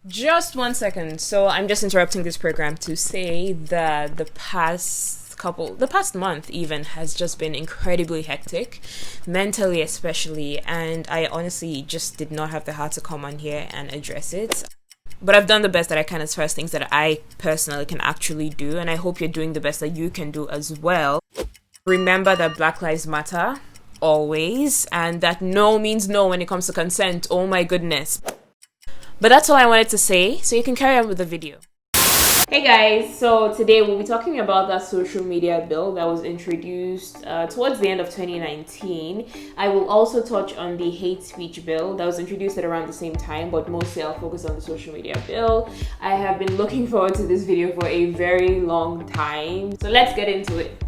Just 1 second. So I'm just interrupting this program to say that the past month even has just been incredibly hectic, mentally especially, and I honestly just did not have the heart to come on here and address it. But I've done the best that I can as far as things that I personally can actually do, and I hope you're doing the best that you can do as well. Remember that Black Lives Matter, always, and that no means no when it comes to consent. Oh my goodness. But that's all I wanted to say, so you can carry on with the video. Hey guys, so today we'll be talking about that social media bill that was introduced towards the end of 2019. I will also touch on the hate speech bill that was introduced at around the same time, but mostly I'll focus on the social media bill. I have been looking forward to this video for a very long time, so let's get into it.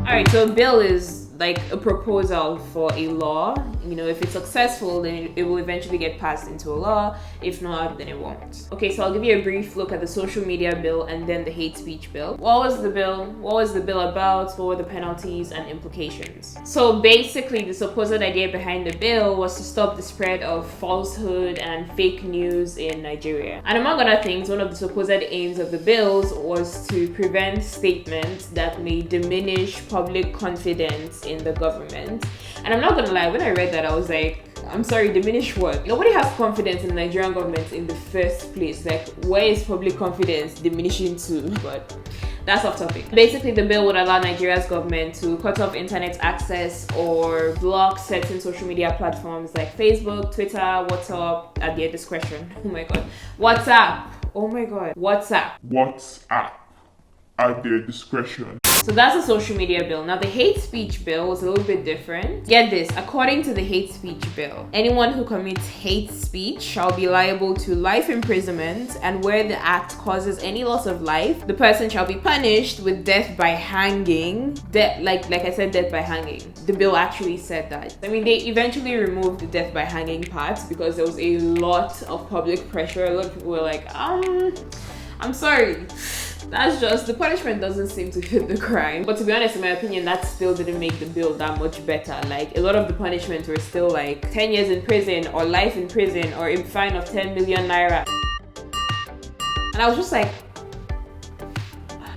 Alright, so a bill is like a proposal for a law. You know, if it's successful, then it will eventually get passed into a law. If not, then it won't. Okay, so I'll give you a brief look at the social media bill and then the hate speech bill. What was the bill? What was the bill about? What were the penalties and implications? So basically, the supposed idea behind the bill was to stop the spread of falsehood and fake news in Nigeria. And among other things, one of the supposed aims of the bills was to prevent statements that may diminish public confidence in the government. And I'm not gonna lie, when I read that, I was like, I'm sorry, diminish what? Nobody has confidence in the Nigerian government in the first place. Like, where is public confidence diminishing to? But that's off topic. Basically, the bill would allow Nigeria's government to cut off internet access or block certain social media platforms like Facebook, Twitter, WhatsApp at their discretion. Oh my god. WhatsApp. Oh my god. WhatsApp at their discretion. So that's a social media bill. Now the hate speech bill was a little bit different. Get this, according to the hate speech bill, anyone who commits hate speech shall be liable to life imprisonment, and where the act causes any loss of life, the person shall be punished with death by hanging. Like I said, death by hanging. The bill actually said that. I mean, they eventually removed the death by hanging part because there was a lot of public pressure. A lot of people were like, I'm sorry. That's just, the punishment doesn't seem to fit the crime. But to be honest, in my opinion, that still didn't make the bill that much better. Like, a lot of the punishments were still like 10 years in prison or life in prison or a fine of 10 million naira. And I was just like,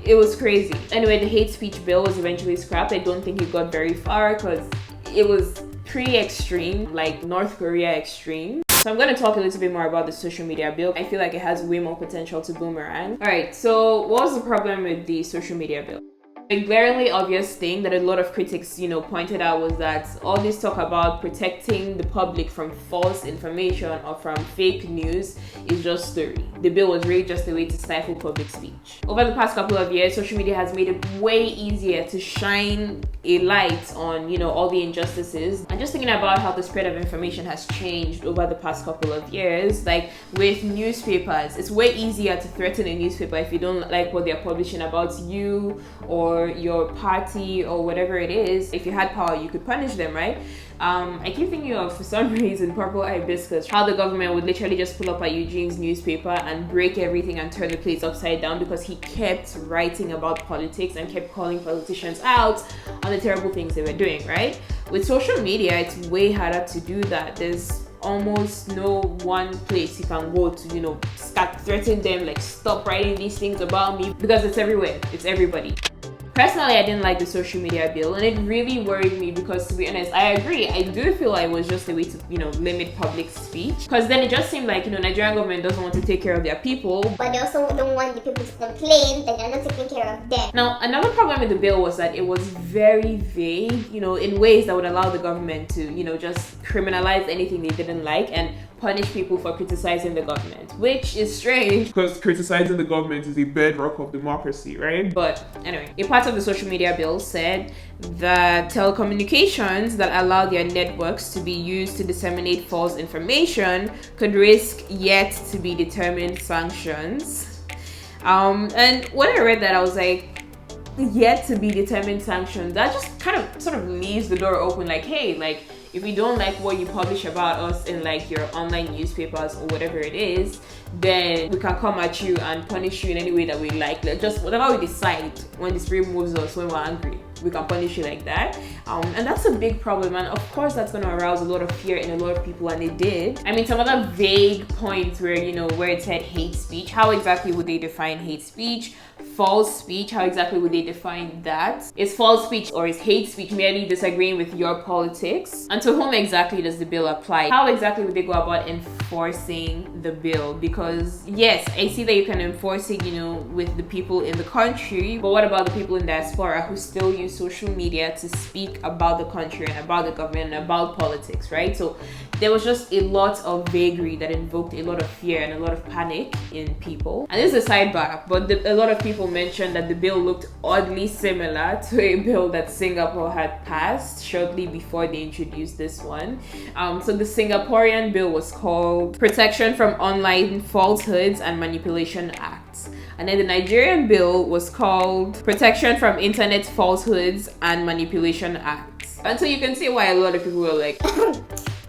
it was crazy. Anyway, the hate speech bill was eventually scrapped. I don't think it got very far because it was pretty extreme, like North Korea extreme. So I'm going to talk a little bit more about the social media bill. I feel like it has way more potential to boomerang. Alright, so what was the problem with the social media bill? A glaringly obvious thing that a lot of critics, pointed out was that all this talk about protecting the public from false information or from fake news is just story. The bill was really just a way to stifle public speech. Over the past couple of years, social media has made it way easier to shine a light on, all the injustices. And just thinking about how the spread of information has changed over the past couple of years, like with newspapers, it's way easier to threaten a newspaper if you don't like what they're publishing about you or your party or whatever it is. If you had power, you could punish them, right? I keep thinking of, for some reason, Purple Hibiscus, how the government would literally just pull up at Eugene's newspaper and break everything and turn the place upside down because he kept writing about politics and kept calling politicians out on the terrible things they were doing, right? With social media, it's way harder to do that. There's almost no one place you can go to, start threatening them, like, stop writing these things about me, because it's everywhere. It's everybody. Personally, I didn't like the social media bill, and it really worried me because, to be honest, I agree. I do feel like it was just a way to, limit public speech. Because then it just seemed like, Nigerian government doesn't want to take care of their people. But they also don't want the people to complain that they're not taking care of them. Now, another problem with the bill was that it was very vague, in ways that would allow the government to, just criminalize anything they didn't like and punish people for criticizing the government, which is strange because criticizing the government is the bedrock of democracy, right? But anyway, a part of the social media bill said that telecommunications that allow their networks to be used to disseminate false information could risk yet to be determined sanctions. And when I read that, I was like, yet to be determined sanctions, that just kind of sort of leaves the door open, like, hey, like, if we don't like what you publish about us in like your online newspapers or whatever it is, then we can come at you and punish you in any way that we like just whatever we decide when the spirit moves us when we're angry. we can punish you like that. And that's a big problem, and of course that's going to arouse a lot of fear in a lot of people, and it did. I mean, some other vague points where, you know, where it said hate speech, how exactly would they define hate speech? False speech, how exactly would they define that? Is false speech or is hate speech merely disagreeing with your politics? And to whom exactly does the bill apply? How exactly would they go about enforcing the bill? Because yes, I see that you can enforce it, you know, with the people in the country, but what about the people in diaspora who still use social media to speak about the country and about the government and about politics, right? So there was just a lot of vagary that invoked a lot of fear and a lot of panic in people. And this is a sidebar, but a lot of people mentioned that the bill looked oddly similar to a bill that Singapore had passed shortly before they introduced this one. So the Singaporean bill was called Protection from Online Falsehoods and Manipulation Act. And then the Nigerian bill was called Protection from Internet Falsehoods and Manipulation Act. And so you can see why a lot of people were like,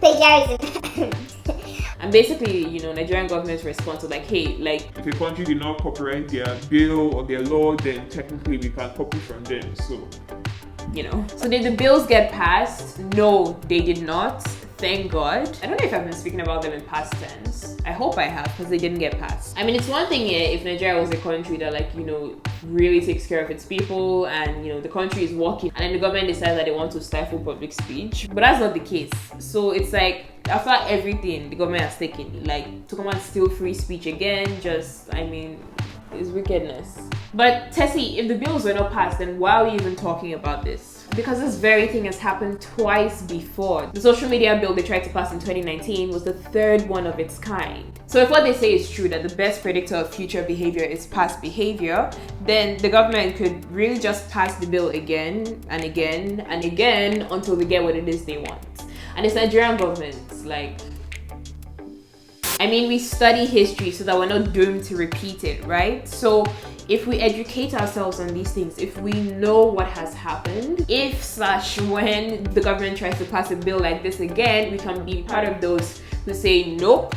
plagiarism. and basically, you know, Nigerian government's response was like, hey, like, If a country did not copyright their bill or their law, then technically we can copy from them. So, you know. So did the bills get passed? No, they did not. Thank God. I don't know if I've been speaking about them in past tense. I hope I have, because they didn't get passed. I mean, it's one thing if Nigeria was a country that, like, you know, really takes care of its people and, you know, the country is working and then the government decides that they want to stifle public speech. But that's not the case. So it's like, after everything the government has taken, like, to come and steal free speech again, just, I mean, it's wickedness. But Tessie, if the bills were not passed, then why are we even talking about this? Because this very thing has happened twice before. The social media bill they tried to pass in 2019 was the third one of its kind. So if what they say is true, that the best predictor of future behavior is past behavior, then the government could really just pass the bill again and again and again until they get what it is they want. And it's Nigerian government, like, I mean, we study history so that we're not doomed to repeat it, right? So if we educate ourselves on these things, if we know what has happened, when the government tries to pass a bill like this again, we can be part of those who say, nope,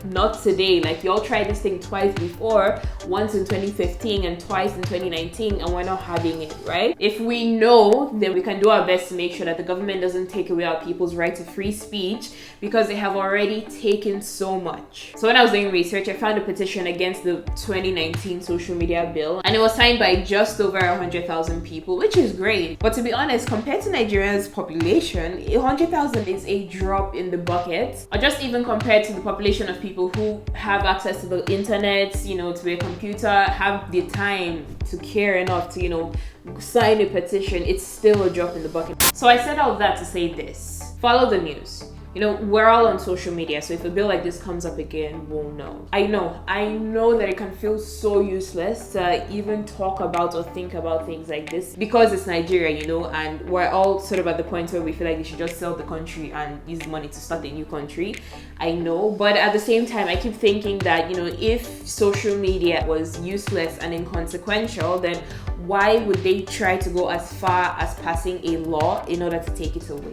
not today. Like, y'all tried this thing twice before, once in 2015 and twice in 2019, and we're not having it, right? If we know, then we can do our best to make sure that the government doesn't take away our people's right to free speech, because they have already taken so much. So when I was doing research, I found a petition against the 2019 social media bill, and it was signed by just over 100,000 people, which is great. But to be honest, compared to Nigeria's population, 100,000 is a drop in the bucket. Or just even compared to the population of people who have access to the internet, you know, to a computer, have the time to care enough to, you know, sign a petition, it's still a drop in the bucket. So I said all of that to say this: follow the news. You know, we're all on social media, so if a bill like this comes up again, we'll know. I know that it can feel so useless to even talk about or think about things like this because it's Nigeria, you know, and we're all sort of at the point where we feel like they should just sell the country and use the money to start a new country. I know, but at the same time, I keep thinking that, you know, if social media was useless and inconsequential, then why would they try to go as far as passing a law in order to take it away?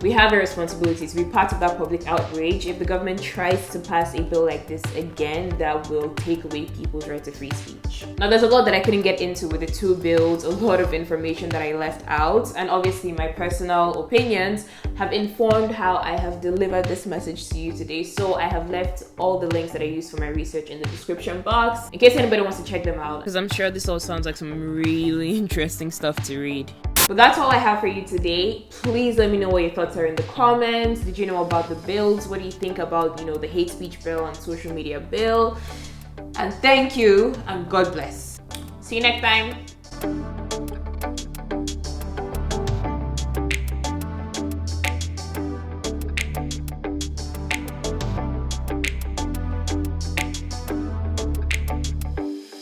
We have a responsibility to be part of that public outrage. If the government tries to pass a bill like this again, that will take away people's right to free speech. Now, there's a lot that I couldn't get into with the two bills, a lot of information that I left out, and obviously my personal opinions have informed how I have delivered this message to you today. So I have left all the links that I used for my research in the description box in case anybody wants to check them out, because I'm sure this all sounds like some really interesting stuff to read. But that's all I have for you today. Please let me know what your thoughts are in the comments. Did you know about the bills? What do you think about, you know, the hate speech bill and social media bill? And thank you, and God bless. See you next time.